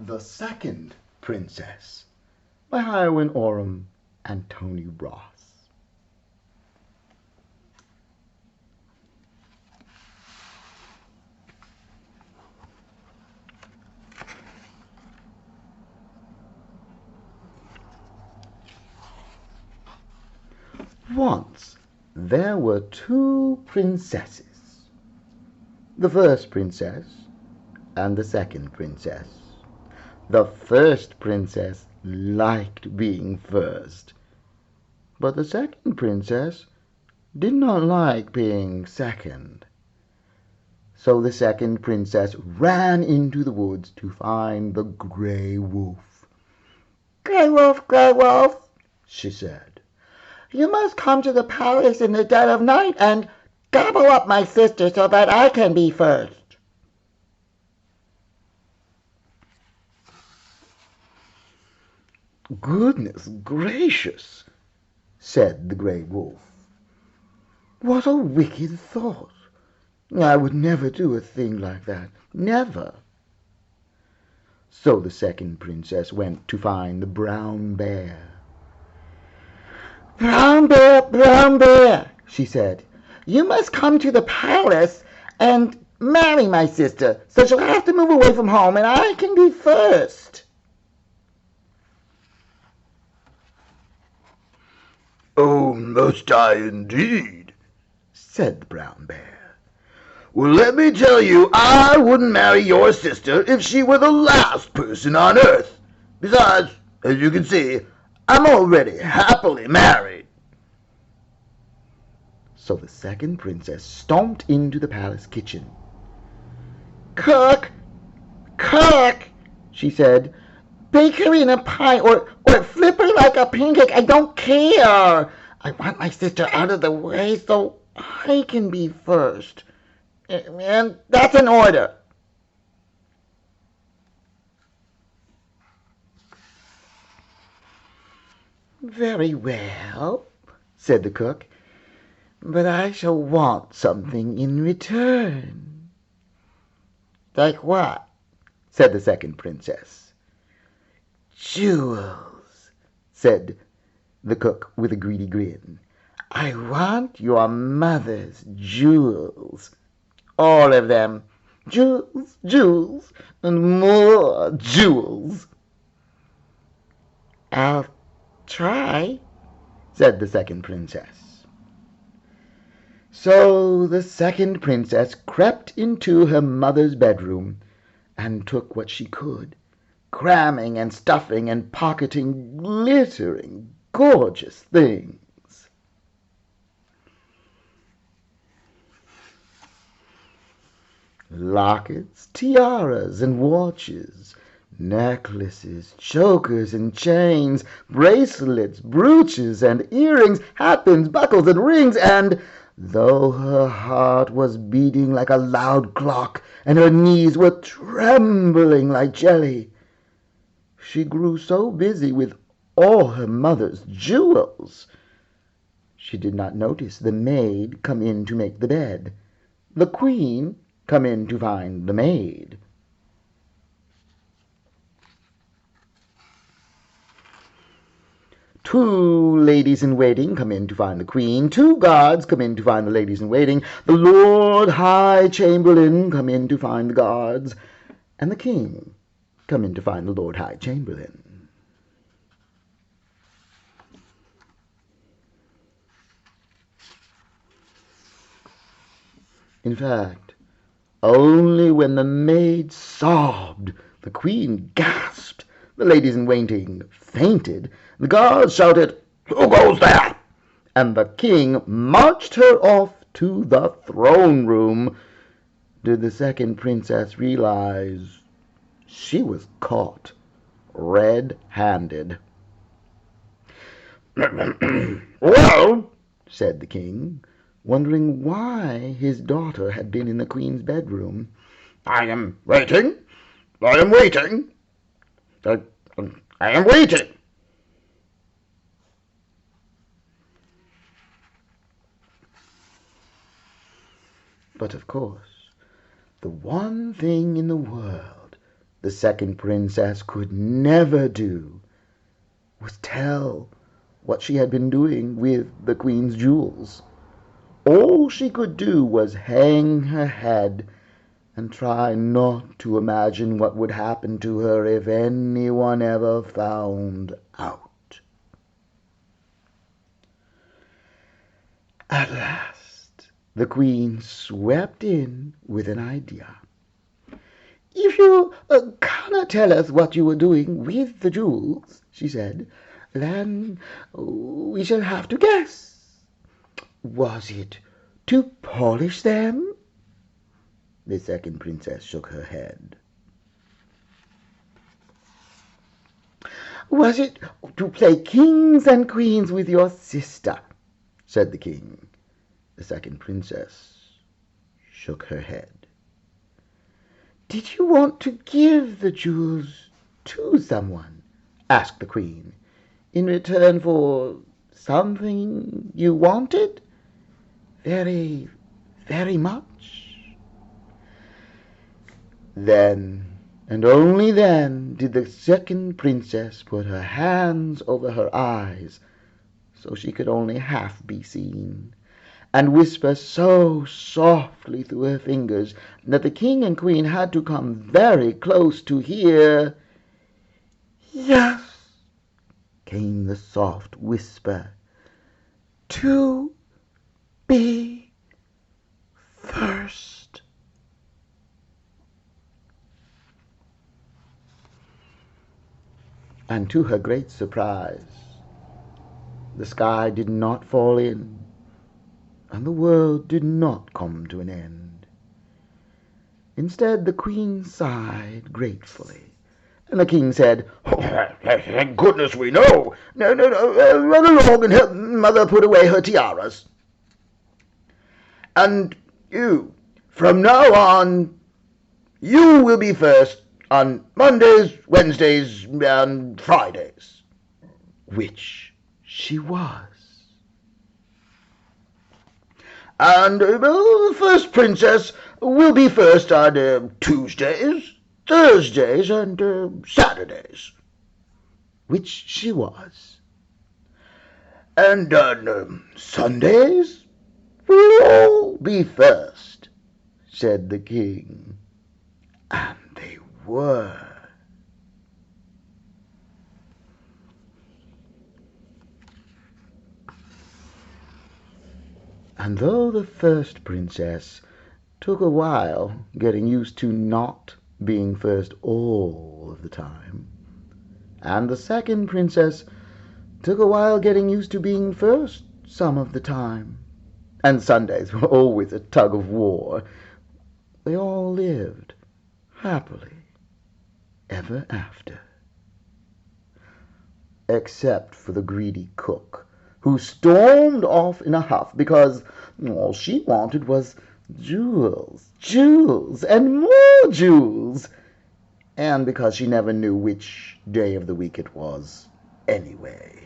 The Second Princess by Hyawin, Oram, and Tony Ross. Once there were two princesses, the first princess and the second princess. The first princess liked being first, but the second princess did not like being second. So the second princess ran into the woods to find the gray wolf. "Gray wolf," she said, "you must come to the palace in the dead of night and gobble up my sister so that I can be first." "Goodness gracious," said the gray wolf. "What a wicked thought! I would never do a thing like that, never." So the second princess went to find the brown bear. Brown bear," she said, "you must come to the palace and marry my sister, so she'll have to move away from home and I can be first." "Oh, must I indeed?" said the brown bear. "Well, let me tell you, I wouldn't marry your sister if she were the last person on earth. Besides, as you can see, I'm already happily married." So the second princess stomped into the palace kitchen. Cook, she said, "bake her in a pie or flip her like a pancake. I don't care. I want my sister out of the way so I can be first. And that's an order." "Very well," said the cook, "but I shall want something in return." "Like what?" said the second princess. "Jewels," said the cook with a greedy grin. "I want your mother's jewels. All of them. Jewels, and more jewels." "I'll try," said the second princess. So the second princess crept into her mother's bedroom and took what she could, cramming and stuffing and pocketing glittering, gorgeous things. Lockets, tiaras, and watches, necklaces, chokers and chains, bracelets, brooches and earrings, hatpins, buckles and rings, and though her heart was beating like a loud clock and her knees were trembling like jelly, she grew so busy with all her mother's jewels, she did not notice the maid come in to make the bed, the queen come in to find the maid. Two ladies-in-waiting come in to find the queen, two guards come in to find the ladies-in-waiting, the Lord High Chamberlain come in to find the guards, and the king come in to find the Lord High Chamberlain. In fact, only when the maid sobbed, the queen gasped, the ladies-in-waiting fainted, the guards shouted, "Who goes there?" and the king marched her off to the throne room, did the second princess realize she was caught red-handed. "Well," said the king, wondering why his daughter had been in the queen's bedroom, I am waiting. I am waiting. I am waiting." But of course, the one thing in the world the second princess could never do was tell what she had been doing with the queen's jewels. All she could do was hang her head and try not to imagine what would happen to her if anyone ever found out. At last, the queen swept in with an idea. "If you cannot tell us what you were doing with the jewels," she said, "then we shall have to guess. Was it to polish them?" The second princess shook her head. "Was it to play kings and queens with your sister?" said the king. The second princess shook her head. "Did you want to give the jewels to someone?" asked the queen, "in return for something you wanted very, very much?" Then, and only then, did the second princess put her hands over her eyes so she could only half be seen, and whisper so softly through her fingers that the king and queen had to come very close to hear. "Yes," came the soft whisper, "to be first." And to her great surprise, the sky did not fall in, and the world did not come to an end. Instead, the queen sighed gratefully, and the king said, Thank goodness we know. No, run along and help Mother put away her tiaras. And you, from now on, you will be first on Mondays, Wednesdays, and Fridays. which she was. And the first princess will be first on Tuesdays, Thursdays, and Saturdays. Which she was. And on Sundays we'll all be first, said the king. And they were. And though the first princess took a while getting used to not being first all of the time, and the second princess took a while getting used to being first some of the time, and Sundays were always a tug of war, they all lived happily ever after. Except for the greedy cook, who stormed off in a huff because all she wanted was jewels, jewels, and more jewels, and because she never knew which day of the week it was anyway.